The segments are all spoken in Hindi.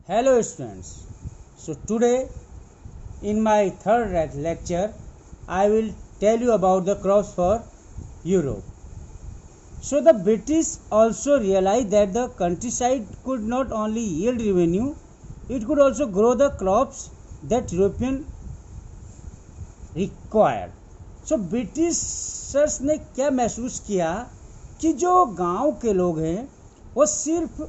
Hello students. So today in my third lecture I will tell you about the crops for Europe. So the British also realized that the countryside could not only yield revenue, it could also grow the crops that European required. So Britishers ने क्या महसूस किया कि जो गांव के लोग हैं वो सिर्फ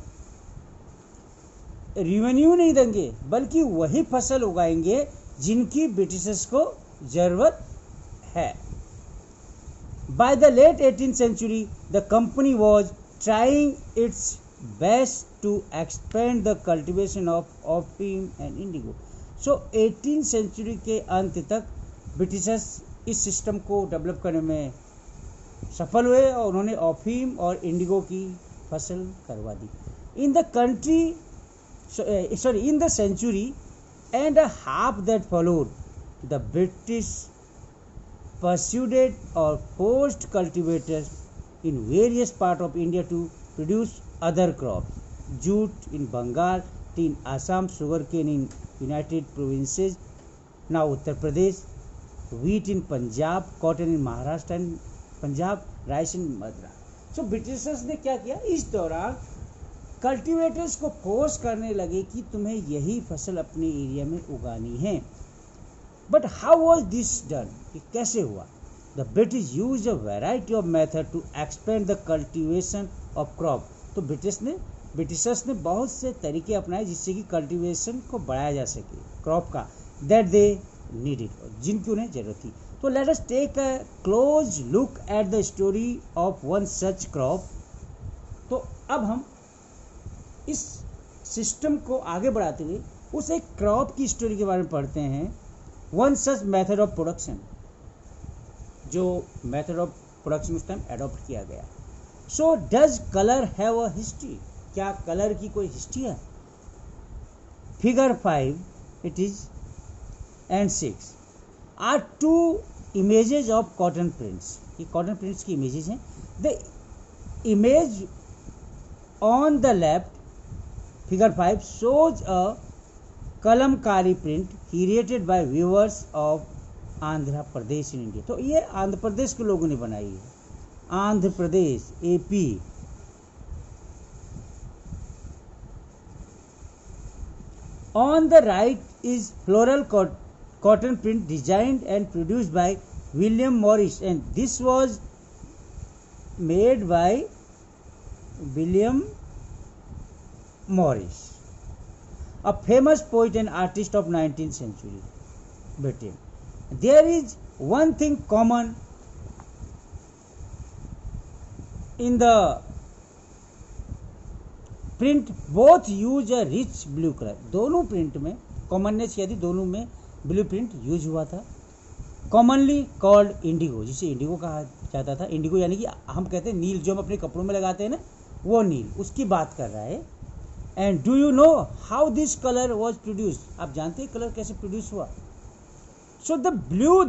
रिवेन्यू नहीं देंगे बल्कि वही फसल उगाएंगे जिनकी ब्रिटिशर्स को जरूरत है. By the late 18th century, the company was trying its best to expand the cultivation of opium and indigo. So 18th century के अंत तक ब्रिटिशर्स इस सिस्टम को डेवलप करने में सफल हुए और उन्होंने ओपियम और इंडिगो की फसल करवा दी. In the century and a half that followed, the British persuaded or forced cultivators in various parts of India to produce other crops. Jute in Bengal, tea in Assam, sugarcane in United Provinces, now Uttar Pradesh, wheat in Punjab, cotton in Maharashtra and Punjab, rice in Madras. So Britishers ने क्या किया, इस दौरान कल्टीवेटर्स को फोर्स करने लगे कि तुम्हें यही फसल अपने एरिया में उगानी है. But how was this done, कि कैसे हुआ? The British use a variety of method to expand the cultivation of crop. तो ब्रिटिशर्स ने बहुत से तरीके अपनाए जिससे कि कल्टीवेशन को बढ़ाया जा सके क्रॉप का, दैट दे नीडेड, जिनकी उन्हें जरूरत थी. तो let us take a close look at the story of one such crop. तो अब हम इस सिस्टम को आगे बढ़ाते हुए उस एक क्रॉप की स्टोरी के बारे में पढ़ते हैं. One such method of production, जो मेथड ऑफ प्रोडक्शन उस टाइम एडॉप्ट किया गया. So does colour have a history, क्या कलर की कोई हिस्ट्री है? Figure 5 it is and 6 are two images of cotton prints. ये कॉटन प्रिंट्स की इमेजेस हैं. The image on the left, figure 5, shows a kalamkari print created by weavers of Andhra Pradesh in India. तो ये आंध्र प्रदेश के लोगों ने बनाई है, Andhra Pradesh, AP. On the right is floral cotton print designed and produced by William Morris, and this was made by William Morris, a famous poet and artist of 19th century Britain. There is one thing common in the print, both use a rich blue color. दोनों प्रिंट में कॉमननेस यदि दोनों में ब्लू प्रिंट यूज हुआ था. कॉमनली कॉल्ड इंडिगो, जिसे इंडिगो कहा जाता था. इंडिगो यानी कि हम कहते हैं नील, जो हम अपने कपड़ों में लगाते हैं ना, वो नील, उसकी बात कर रहा है. And do you know how this colour was produce, आप जानते हैं कलर कैसे प्रोड्यूस हुआ? So the blue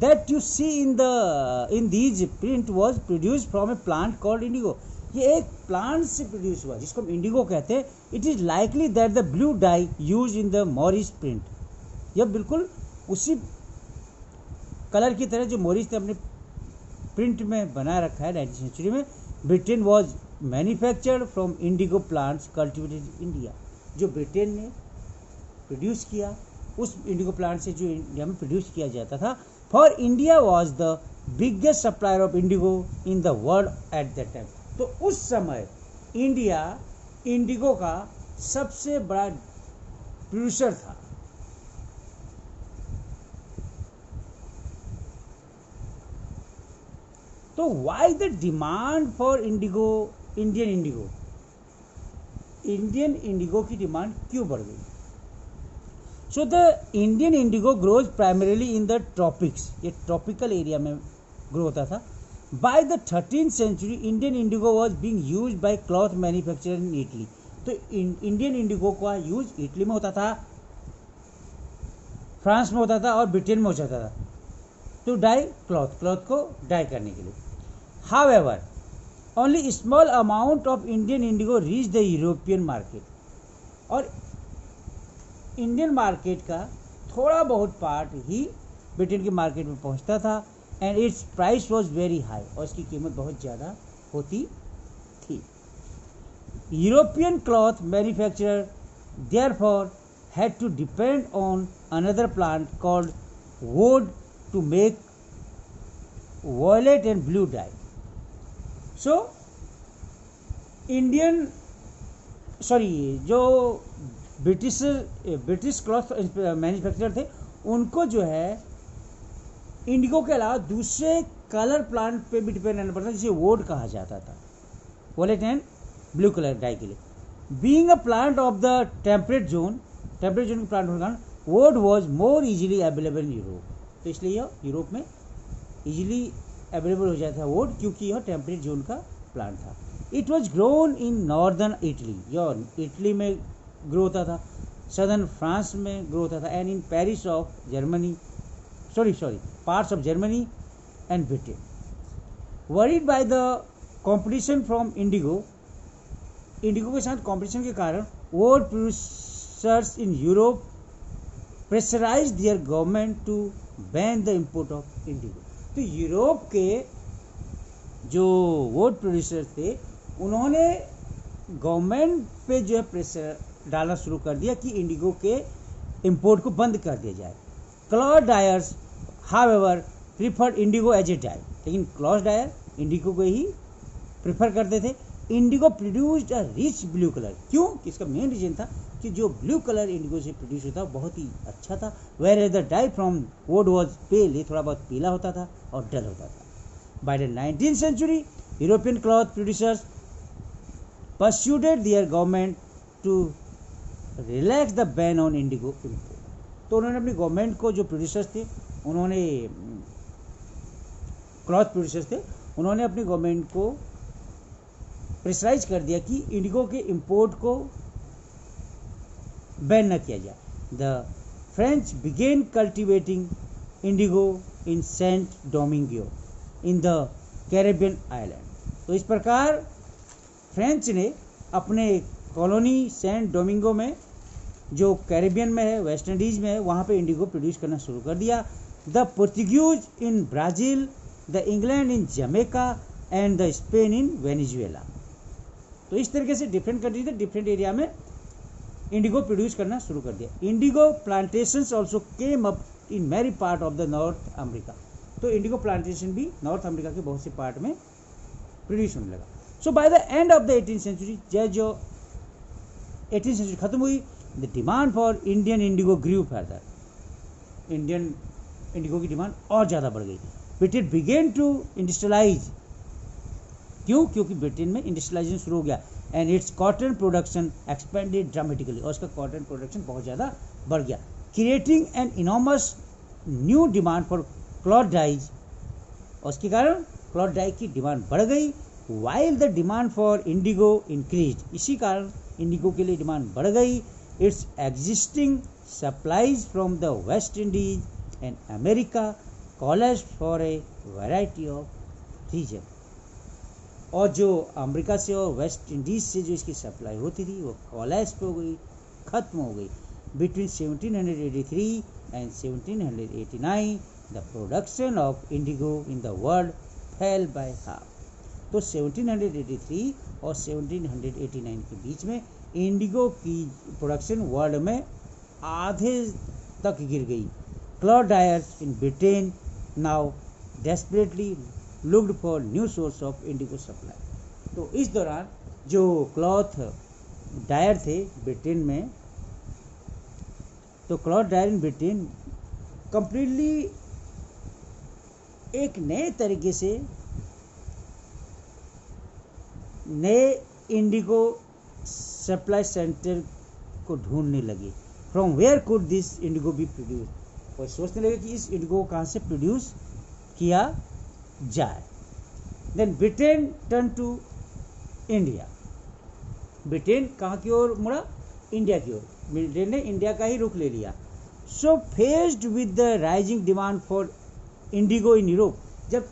that you see in these print was produce from a plant called indigo. ये एक प्लांट से प्रोड्यूस हुआ जिसको हम इंडिगो कहते हैं. It is likely that the blue dye use in the Morris print, यह बिल्कुल उसी कलर की तरह जो मॉरिस ने अपने प्रिंट में बना रखा है 19th सेंचुरी में. Britain was manufactured from Indigo plants cultivated in India. जो ब्रिटेन ने प्रोड्यूस किया उस इंडिगो प्लांट से जो इंडिया में प्रोड्यूस किया जाता था. For India was the biggest supplier of Indigo in the world at that time. तो उस समय इंडिया इंडिगो का सबसे बड़ा प्रोड्यूसर था. तो why the demand for indigo, Indian indigo की डिमांड क्यों बढ़ गई? So the Indian indigo grows primarily in the tropics, ये ट्रॉपिकल एरिया में ग्रो होता था. By the 13th century Indian indigo was being used by cloth manufacturer in Italy. तो इंडियन इंडिगो का यूज इटली में होता था, फ्रांस में होता था और ब्रिटेन में हो जाता था टू डाई क्लॉथ को डाई करने के लिए. However, only small amount of Indian indigo reached the European market. और इंडियन मार्केट का थोड़ा बहुत पार्ट ही ब्रिटेन की मार्केट में पहुंचता था and it's price was very high, और इसकी कीमत बहुत ज़्यादा होती थी। European cloth manufacturer therefore had to depend on another plant called wood to make violet and blue dye. So जो ब्रिटिश क्लॉथ मैन्युफैक्चरर थे उनको जो है इंडिगो के अलावा दूसरे कलर प्लांट पे भी डिपेंड रहना पड़ता, जिसे वोड कहा जाता था, violet and blue colour dye के लिए। Being a plant of the temperate zone के प्लांट होने के कारण woad was more easily available in Europe, तो इसलिए यह यूरोप में इजीली अवेलेबल हो जाता था वोड, क्योंकि यह टेम्परेट जोन का प्लांट था। It was grown in northern Italy, यह इटली में ग्रो होता था, सदर्न फ्रांस में ग्रो होता था, and in parts of Germany parts of Germany and Britain. Worried by the competition from indigo के साथ कॉम्पिटिशन के कारण woad producers in Europe pressurise their government to ban the import of indigo. तो यूरोप के जो वोड प्रोड्यूसर थे उन्होंने गवर्नमेंट पे जो है प्रेशर डालना शुरू कर दिया कि इंडिगो के इंपोर्ट को बंद कर दिया जाए। Cloth dyers however preferred indigo as a dye, लेकिन क्लॉथ डायर इंडिगो को ही प्रीफर करते थे। Indigo produced a rich blue colour, क्यों? इसका मेन रीजन था कि जो ब्लू कलर इंडिगो से प्रोड्यूस होता बहुत ही अच्छा था, whereas the dye from wood was pale, ये थोड़ा बहुत पीला होता था और डल होता था। By the 19th century European cloth producers persuaded their government to relax the ban on indigo import। तो उन्होंने अपनी गवर्नमेंट को, जो प्रोड्यूसर्स थे उन्होंने, क्लॉथ प्रोड्यूसर्स थे, उन्होंने अपनी गवर्नमेंट को प्रेशराइज कर दिया कि इंडिगो के इंपोर्ट को बैन न किया जाए। The French began cultivating indigo in Saint Domingo in the Caribbean island. तो इस प्रकार फ्रेंच ने अपने कॉलोनी सेंट डोमिंगो में, जो कैरेबियन में है, वेस्ट इंडीज में है, वहाँ पे इंडिगो प्रोड्यूस करना शुरू कर दिया। The Portuguese in Brazil, the England in Jamaica and the Spain in Venezuela. तो इस तरीके से डिफरेंट कंट्रीज ने डिफरेंट एरिया में इंडिगो प्रोड्यूस करना शुरू कर दिया। Indigo plantations also came up in many part of the North America. तो इंडिगो प्लांटेशन भी नॉर्थ अमेरिका के बहुत से पार्ट में प्रोड्यूस होने लगा। So by the end of the 18th century, जो 18th century खत्म हुई, the demand for Indian indigo grew further. Indian indigo की डिमांड और ज़्यादा बढ़ गई। ब्रिटेन बिगेन टू इंडस्ट्रियलाइज, क्यों? क्योंकि ब्रिटेन में इंडस्ट्रियलाइजेशन शुरू हो गया, and its cotton production expanded dramatically, और इसका कॉटन प्रोडक्शन बहुत ज़्यादा बढ़ गया, creating an enormous new demand for cloth dyes. और उसके कारण क्लॉथ डाई की डिमांड बढ़ गई। While the demand for indigo increase, इसी कारण इंडिगो के लिए डिमांड बढ़ गई। Its existing supplies from the West Indies and America collapsed for a variety of reason. और जो अमेरिका से और वेस्ट इंडीज से जो इसकी सप्लाई होती थी वो कॉलेज पे हो गई, खत्म हो गई। Between 1783 and 1789 the production of Indigo in the world fail by half. तो 1783 और 1789 के बीच में इंडिगो की प्रोडक्शन वर्ल्ड में आधे तक गिर गई। Cloth dyers in Britain now desperately looked for new source of Indigo supply. तो इस दौरान जो क्लॉथ डायर थे ब्रिटेन में, तो cloth dyer in Britain completely एक नए तरीके से नए इंडिगो सप्लाई सेंटर को ढूंढने लगे। From where could this indigo be produce, और सोचने लगे कि इस इंडिगो को कहाँ से प्रोड्यूस किया जाए। Then Britain turn to India. Britain कहाँ की ओर मुड़ा? इंडिया की ओर। ब्रिटेन ने इंडिया का ही रुख ले लिया। So faced with the rising demand for indigo in Europe, जब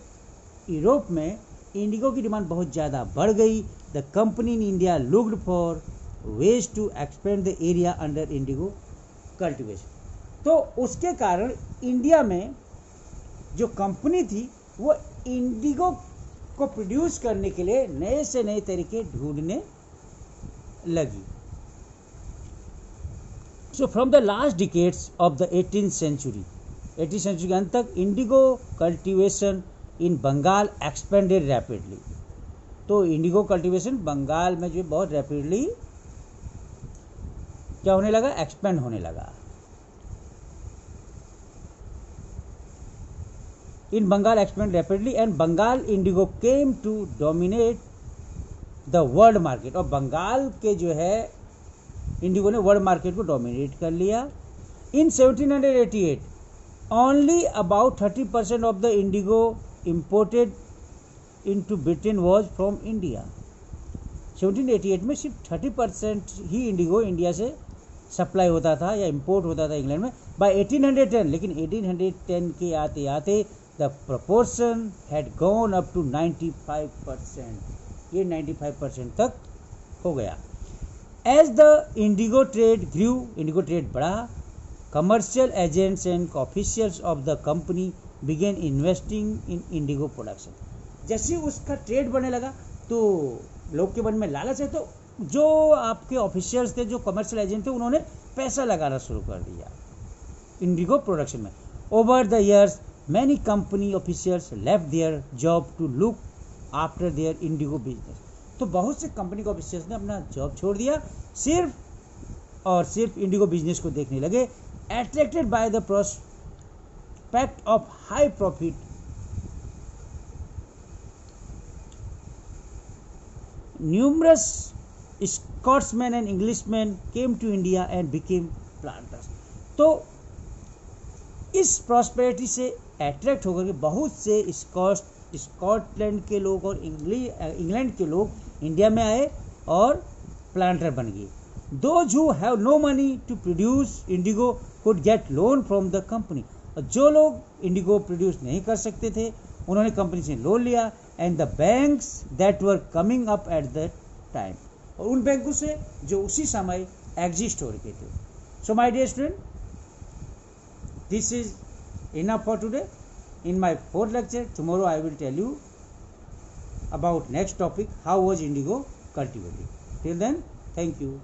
यूरोप में इंडिगो की डिमांड बहुत ज़्यादा बढ़ गई, the company in India looked for ways to expand the area under indigo cultivation. तो उसके कारण इंडिया में जो कंपनी थी वो इंडिगो को प्रोड्यूस करने के लिए नए से नए तरीके ढूंढने लगी। So from the last decades of the 18th century के अंत तक indigo cultivation in Bengal expanded rapidly. तो इंडिगो कल्टीवेशन बंगाल में जो बहुत रैपिडली क्या होने लगा, एक्सपेंड होने लगा। In Bengal expand rapidly and Bengal indigo came to dominate the world market. और बंगाल के जो है इंडिगो ने वर्ल्ड मार्केट को डोमिनेट कर लिया। इन 1788 only about 30% of the Indigo imported into Britain was from India. 1788 में सिर्फ 30% ही इंडिगो इंडिया से सप्लाई होता था या इंपोर्ट होता था इंग्लैंड में। बाय 1810, लेकिन 1810 के आते आते the proportion had gone up to 95%। ये 95% तक हो गया। As the indigo trade grew, indigo trade बढ़ा, commercial agents and officials of the company began investing in indigo production. जैसे उसका ट्रेड बढ़ने लगा तो लोग के मन में लालच है, तो जो आपके ऑफिशियल्स थे, जो कमर्शियल एजेंट थे, उन्होंने पैसा लगाना शुरू कर दिया इंडिगो प्रोडक्शन में। Over the years many company officials left their job to look after their indigo business. तो बहुत से कंपनी के ऑफिशियल्स ने अपना जॉब छोड़ दिया, सिर्फ और सिर्फ इंडिगो बिजनेस को देखने लगे। Attracted by the prospect of high profit, numerous Scotsmen and Englishmen came to India and became planters। तो इस प्रॉस्पेरिटी से अट्रैक्ट होकर के बहुत से स्कॉटलैंड के लोग और इंग्लैंड के लोग इंडिया में आए और प्लांटर बन गए। Those who have no money to produce indigo could get loan from the company। जो लोग इंडिगो प्रोड्यूस नहीं कर सकते थे उन्होंने कंपनी से लोन लिया। And the banks that were coming up at that time, और उन बैंकों से जो उसी समय एग्जिस्ट हो रहे थे। So my dear student, this is enough for today. In my fourth lecture tomorrow I will tell you about next topic, how was indigo cultivated. Till then, thank you.